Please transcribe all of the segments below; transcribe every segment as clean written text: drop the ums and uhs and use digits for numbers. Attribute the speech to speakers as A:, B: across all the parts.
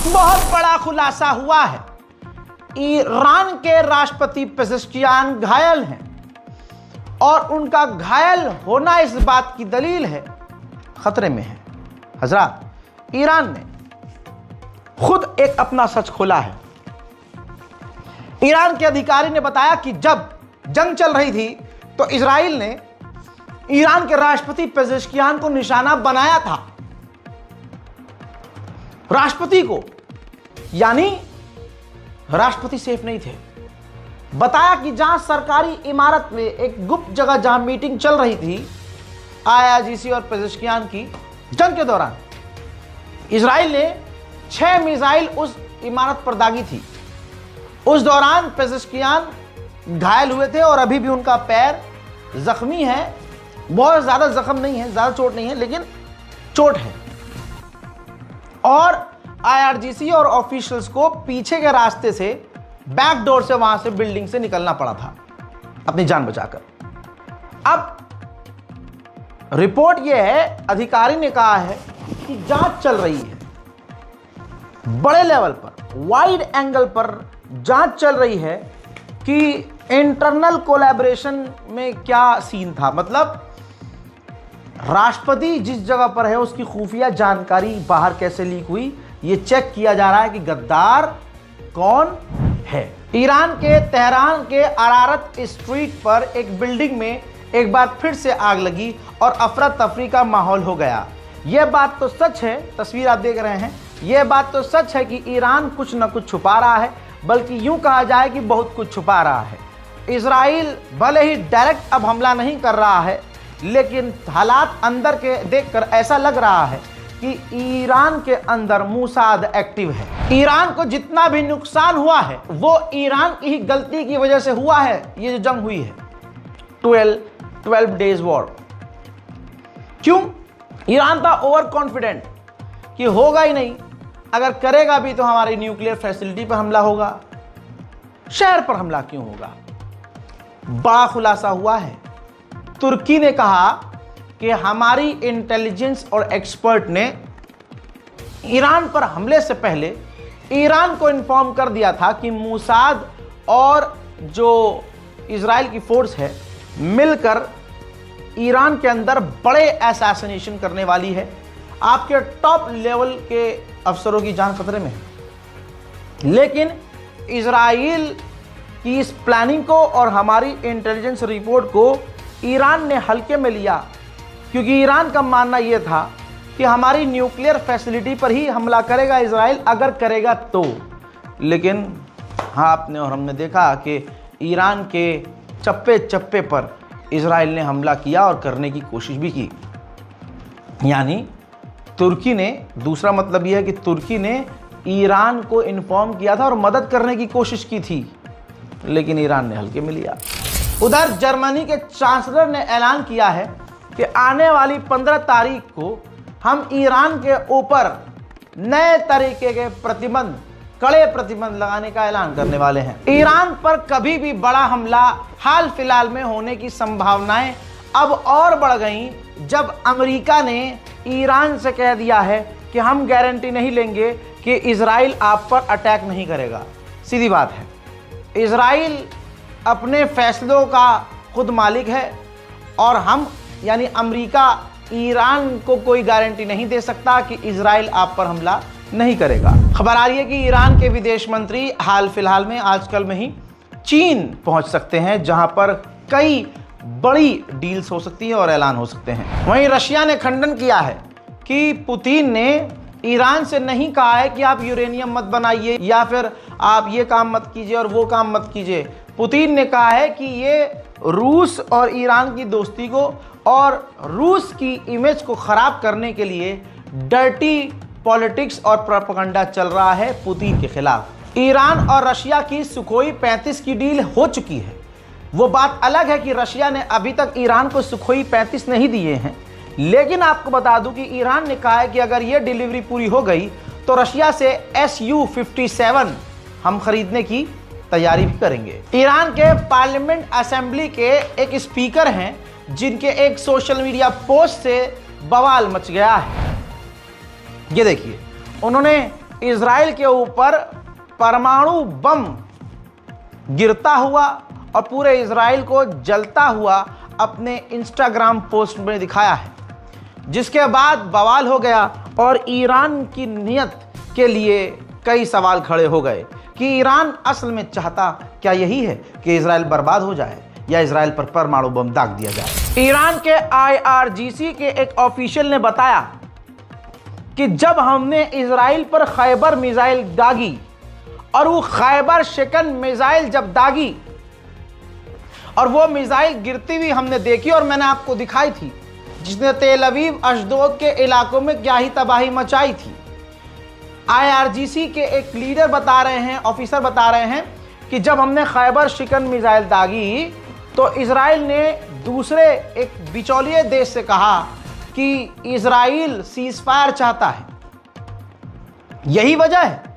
A: बहुत बड़ा खुलासा हुआ है। ईरान के राष्ट्रपति पेजेश्कियान घायल हैं और उनका घायल होना इस बात की दलील है, खतरे में है। हजरात, ईरान ने खुद एक अपना सच खोला है। ईरान के अधिकारी ने बताया कि जब जंग चल रही थी तो इजराइल ने ईरान के राष्ट्रपति पेजेश्कियान को निशाना बनाया था। राष्ट्रपति को, यानी राष्ट्रपति सेफ नहीं थे। बताया कि जहां सरकारी इमारत में एक गुप्त जगह जहां मीटिंग चल रही थी आईआरजीसी और पेजेश्कियान की, जंग के दौरान इजराइल ने 6 मिसाइल उस इमारत पर दागी थी। उस दौरान पेजेश्कियान घायल हुए थे और अभी भी उनका पैर जख्मी है। बहुत ज्यादा जख्म नहीं है, ज्यादा चोट नहीं है, लेकिन चोट है। और आईआरजीसी और ऑफिशियल्स को पीछे के रास्ते से, बैक डोर से, वहां से बिल्डिंग से निकलना पड़ा था अपनी जान बचाकर। अब रिपोर्ट यह है, अधिकारी ने कहा है कि जांच चल रही है, बड़े लेवल पर, वाइड एंगल पर जांच चल रही है कि इंटरनल कोलैबोरेशन में क्या सीन था। मतलब राष्ट्रपति जिस जगह पर है उसकी खुफिया जानकारी बाहर कैसे लीक हुई, यह चेक किया जा रहा है कि गद्दार कौन है। ईरान के तेहरान के अरारत स्ट्रीट पर एक बिल्डिंग में एक बार फिर से आग लगी और अफरा तफरी का माहौल हो गया। यह बात तो सच है, तस्वीर आप देख रहे हैं, यह बात तो सच है कि ईरान कुछ न कुछ छुपा रहा है, बल्कि यूं कहा जाए कि बहुत कुछ छुपा रहा है। इजराइल भले ही डायरेक्ट अब हमला नहीं कर रहा है, लेकिन हालात अंदर के देखकर ऐसा लग रहा है कि ईरान के अंदर मूसाद एक्टिव है। ईरान को जितना भी नुकसान हुआ है वो ईरान की ही गलती की वजह से हुआ है। ये जो जंग हुई है 12 डेज वॉर, क्यों? ईरान था ओवर कॉन्फिडेंट कि होगा ही नहीं, अगर करेगा भी तो हमारी न्यूक्लियर फैसिलिटी पर हमला होगा, शहर पर हमला क्यों होगा। बड़ा खुलासा हुआ है। तुर्की ने कहा कि हमारी इंटेलिजेंस और एक्सपर्ट ने ईरान पर हमले से पहले ईरान को इन्फॉर्म कर दिया था कि मूसाद और जो इजराइल की फोर्स है मिलकर ईरान के अंदर बड़े असैसिनेशन करने वाली है। आपके टॉप लेवल के अफसरों की जान खतरे में है। लेकिन इजराइल की इस प्लानिंग को और हमारी इंटेलिजेंस रिपोर्ट को ईरान ने हल्के में लिया, क्योंकि ईरान का मानना यह था कि हमारी न्यूक्लियर फैसिलिटी पर ही हमला करेगा इजराइल, अगर करेगा तो। लेकिन हाँ, आपने और हमने देखा कि ईरान के चप्पे चप्पे पर इजराइल ने हमला किया और करने की कोशिश भी की। यानी तुर्की ने, दूसरा मतलब यह है कि तुर्की ने ईरान को इन्फॉर्म किया था और मदद करने की कोशिश की थी, लेकिन ईरान ने हल्के में लिया। उधर जर्मनी के चांसलर ने ऐलान किया है कि आने वाली 15 तारीख को हम ईरान के ऊपर नए तरीके के प्रतिबंध, कड़े प्रतिबंध लगाने का ऐलान करने वाले हैं। ईरान पर कभी भी बड़ा हमला हाल फिलहाल में होने की संभावनाएं अब और बढ़ गई जब अमेरिका ने ईरान से कह दिया है कि हम गारंटी नहीं लेंगे कि इजराइल आप पर अटैक नहीं करेगा। सीधी बात है, इजराइल अपने फैसलों का खुद मालिक है और हम यानी अमेरिका ईरान को कोई गारंटी नहीं दे सकता कि इजराइल आप पर हमला नहीं करेगा। खबर आ रही है कि ईरान के विदेश मंत्री हाल फिलहाल में, आजकल में ही चीन पहुंच सकते हैं, जहां पर कई बड़ी डील्स हो सकती है और ऐलान हो सकते हैं। वहीं रशिया ने खंडन किया है कि पुतिन ने ईरान से नहीं कहा है कि आप यूरेनियम मत बनाइए या फिर आप ये काम मत कीजिए और वो काम मत कीजिए। पुतिन ने कहा है कि ये रूस और ईरान की दोस्ती को और रूस की इमेज को खराब करने के लिए डर्टी पॉलिटिक्स और प्रोपेगेंडा चल रहा है पुतिन के खिलाफ। ईरान और रशिया की सुखोई 35 की डील हो चुकी है। वो बात अलग है कि रशिया ने अभी तक ईरान को सुखोई 35 नहीं दिए हैं, लेकिन आपको बता दूं कि ईरान ने कहा है कि अगर ये डिलीवरी पूरी हो गई तो रशिया से Su-57 हम खरीदने की तैयारी भी करेंगे। ईरान के पार्लियामेंट असेंबली के एक स्पीकर हैं जिनके एक सोशल मीडिया पोस्ट से बवाल मच गया है। ये देखिए, उन्होंने इजराइल के ऊपर परमाणु बम गिरता हुआ और पूरे इजराइल को जलता हुआ अपने इंस्टाग्राम पोस्ट में दिखाया है, जिसके बाद बवाल हो गया और ईरान की नीयत के लिए कई सवाल खड़े हो गए कि ईरान असल में चाहता क्या यही है कि इजराइल बर्बाद हो जाए या इजराइल पर परमाणु बम दाग दिया जाए। ईरान के IRGC के एक ऑफिशियल ने बताया कि जब हमने इजराइल पर खैबर मिसाइल दागी और वो खैबर शिकन मिसाइल जब दागी और वो मिसाइल गिरती हुई हमने देखी और मैंने आपको दिखाई थी, जिसने तेल अवीव अशदोद के इलाकों में क्या ही तबाही मचाई थी। IRGC के एक लीडर बता रहे हैं, ऑफिसर बता रहे हैं कि जब हमने खैबर शिकन मिसाइल दागी तो इजराइल ने दूसरे एक बिचौलिए देश से कहा कि इजराइल सीज फायर चाहता है। यही वजह है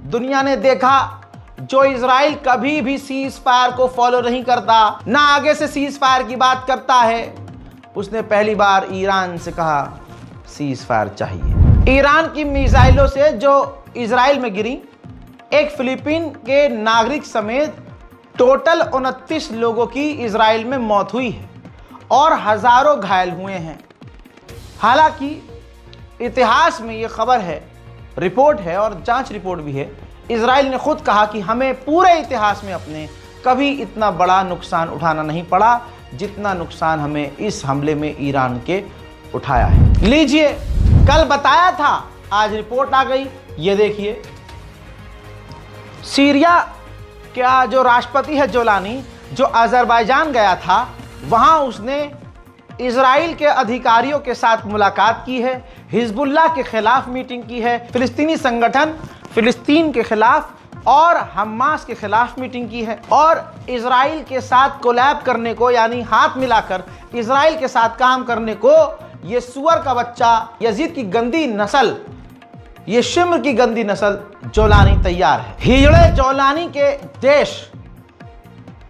A: दुनिया ने देखा जो इजराइल कभी भी सीज फायर को फॉलो नहीं करता, ना आगे से सीज फायर की बात करता है, उसने पहली बार ईरान से कहा सीज फायर चाहिए। ईरान की मिसाइलों से जो इजराइल में गिरी, एक फिलीपीन के नागरिक समेत टोटल 29 लोगों की इजराइल में मौत हुई है और हजारों घायल हुए हैं। हालांकि इतिहास में ये खबर है, रिपोर्ट है और जांच रिपोर्ट भी है, इजराइल ने खुद कहा कि हमें पूरे इतिहास में अपने कभी इतना बड़ा नुकसान उठाना नहीं पड़ा जितना नुकसान हमें इस हमले में ईरान के उठाया है। लीजिए, कल बताया था, आज रिपोर्ट आ गई। ये देखिए, सीरिया का जो राष्ट्रपति है जोलानी, जो अजरबैजान गया था, वहां उसने इजराइल के अधिकारियों के साथ मुलाकात की है, हिजबुल्लाह के खिलाफ मीटिंग की है, फिलिस्तीनी संगठन फिलिस्तीन के खिलाफ और हमास के खिलाफ मीटिंग की है और इजराइल के साथ कोलैब करने को, यानी हाथ मिलाकर इजराइल के साथ काम करने को, ये सुअर का बच्चा, यजीद की गंदी नस्ल, ये शिम्र की गंदी नस्ल जोलानी तैयार है। हिजड़े जोलानी के देश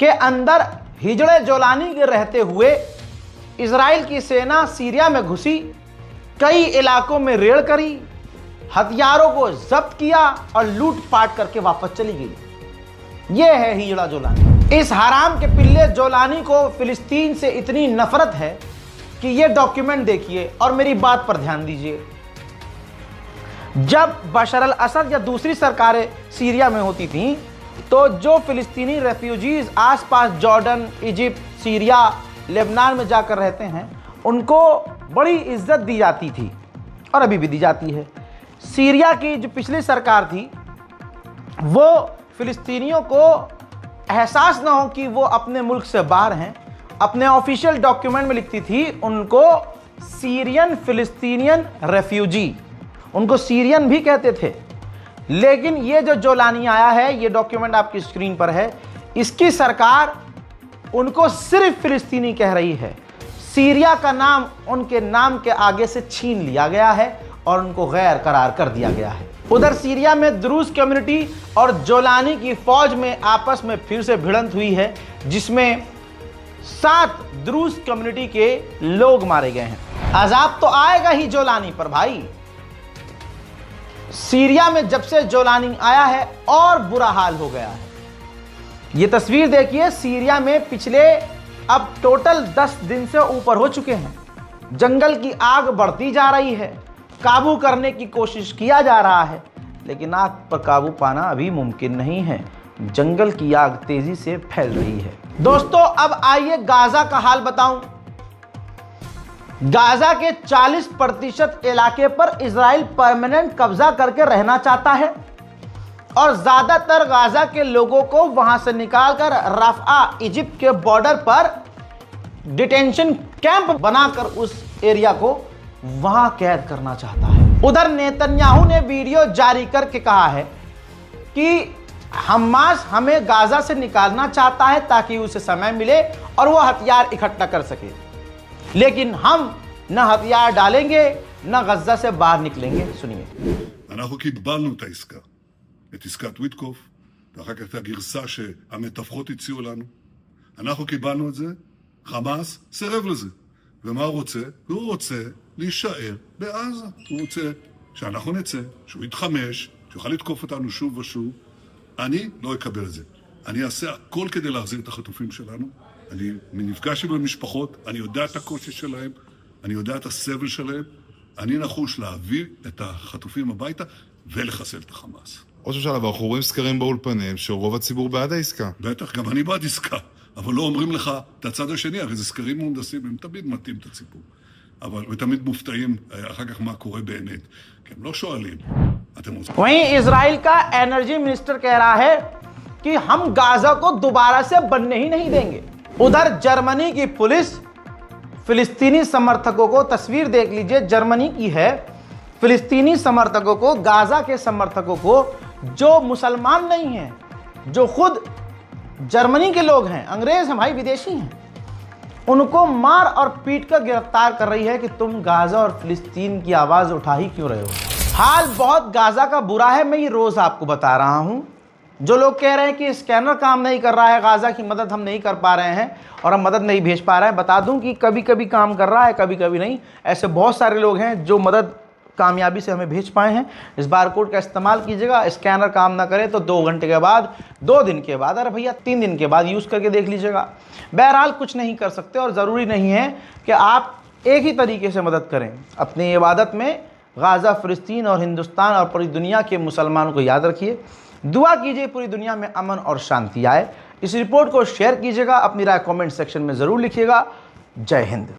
A: के अंदर हिजड़े जोलानी के रहते हुए इजराइल की सेना सीरिया में घुसी, कई इलाकों में रेड करी, हथियारों को जब्त किया और लूटपाट करके वापस चली गई। यह है हिजड़ा जोलानी। इस हराम के पिल्ले जोलानी को फिलिस्तीन से इतनी नफरत है कि यह डॉक्यूमेंट देखिए और मेरी बात पर ध्यान दीजिए। जब बशर अल असद या दूसरी सरकारें सीरिया में होती थीं, तो जो फिलिस्तीनी रेफ्यूजीज आसपास जॉर्डन, इजिप्ट, सीरिया, लेबनान में जाकर रहते हैं, उनको बड़ी इज्जत दी जाती थी और अभी भी दी जाती है। सीरिया की जो पिछली सरकार थी, वो फिलिस्तीनियों को एहसास ना हो कि वो अपने मुल्क से बाहर हैं, अपने ऑफिशियल डॉक्यूमेंट में लिखती थी उनको सीरियन फिलिस्तीनियन रेफ्यूजी, उनको सीरियन भी कहते थे। लेकिन ये जो जोलानी आया है, ये डॉक्यूमेंट आपकी स्क्रीन पर है, इसकी सरकार उनको सिर्फ फिलिस्तीनी कह रही है। सीरिया का नाम उनके नाम के आगे से छीन लिया गया है और उनको गैर करार कर दिया गया है। उधर सीरिया में द्रूज कम्युनिटी और जोलानी की फौज में आपस में फिर से भिड़ंत हुई है, जिसमें 7 द्रूज कम्युनिटी के लोग मारे गए हैं। अजाब तो आएगा ही जोलानी पर भाई। सीरिया में जब से जोलानी आया है और बुरा हाल हो गया है। ये तस्वीर देखिए, सीरिया में पिछले अब टोटल 10 दिन से ऊपर हो चुके हैं। जंगल की आग बढ़ती जा रही है, काबू करने की कोशिश किया जा रहा है, लेकिन आग पर काबू पाना अभी मुमकिन नहीं है। जंगल की आग तेजी से फैल रही है। दोस्तों, अब आइए गाजा का हाल बताऊं। गाजा के 40% इलाके पर इजराइल परमानेंट कब्जा करके रहना चाहता है और ज्यादातर गाजा के लोगों को वहां से निकालकर रफा, इजिप्ट के बॉर्डर पर डिटेंशन कैंप बनाकर उस एरिया को वहां कैद करना चाहता है। उधर नेतन्याहू ने वीडियो जारी करके कहा है कि हमास हमें गाजा से निकालना चाहता है ताकि उसे समय मिले और वह हथियार इकट्ठा कर सके, लेकिन हम न हथियार डालेंगे न गजा से बाहर निकलेंगे। सुनिए।
B: אנחנו קיבלנו את העסקה, את עסקת ויטקוף, ואחר כך את הגרסה שהמתווכות הציעו לנו. אנחנו קיבלנו את זה, חמאס סירב לזה. ומה הוא רוצה? הוא רוצה להישאר בעזה. הוא רוצה שאנחנו נצא, שהוא יתחמש, שיוכל לתקוף אותנו שוב ושוב, אני לא אקבל את זה. אני אעשה הכל כדי להחזיר את החטופים שלנו. אני נפגש עם המשפחות, אני יודע את הקושי שלהם, אני יודע את הסבל שלהם. אני נחוש להביא את החטופים הביתה ולחסל את החמאס.
C: ראש הממשלה, ואנחנו רואים סקרים באולפנים שרוב הציבור בעד העסקה.
B: בטח, גם אני בעד עסקה, אבל לא אומרים לך את הצד השני, הרי זה סקרים מהונדסים, הם תמיד מטעים את הציבור. ותמיד מופתעים אחר כך מה קורה באמת, כי הם לא שואלים. אתם רוצים...
A: वहीं इजराइल का एनर्जी मिनिस्टर कह रहा है कि हम गाजा को दोबारा से बनने ही नहीं देंगे। उधर जर्मनी की पुलिस फिलिस्तीनी समर्थकों को, तस्वीर देख लीजिए, जर्मनी की है, फिलिस्तीनी समर्थकों को, गाजा के समर्थकों को, जो मुसलमान नहीं हैं, जो खुद जर्मनी के लोग हैं, अंग्रेज हैं भाई, विदेशी हैं, उनको मार और पीट कर गिरफ्तार कर रही है कि तुम गाजा और फिलिस्तीन की आवाज उठा ही क्यों रहे हो। हाल बहुत गाजा का बुरा है, मैं ये रोज आपको बता रहा हूं। जो लोग कह रहे हैं कि स्कैनर काम नहीं कर रहा है, गाजा की मदद हम नहीं कर पा रहे हैं और हम मदद नहीं भेज पा रहे हैं, बता दूं कि कभी कभी काम कर रहा है, कभी कभी नहीं। ऐसे बहुत सारे लोग हैं जो मदद कामयाबी से हमें भेज पाए हैं। इस बारकोड का इस्तेमाल कीजिएगा। स्कैनर काम ना करे तो 2 घंटे के बाद, 2 दिन के बाद, अरे भैया 3 दिन के बाद यूज़ करके देख लीजिएगा। बहरहाल कुछ नहीं कर सकते और ज़रूरी नहीं है कि आप एक ही तरीके से मदद करें। अपनी इबादत में गाज़ा, फ़िलिस्तीन और हिंदुस्तान और पूरी दुनिया के मुसलमानों को याद रखिए। दुआ कीजिए पूरी दुनिया में अमन और शांति आए। इस रिपोर्ट को शेयर कीजिएगा, अपनी राय कमेंट सेक्शन में ज़रूर लिखिएगा। जय हिंद।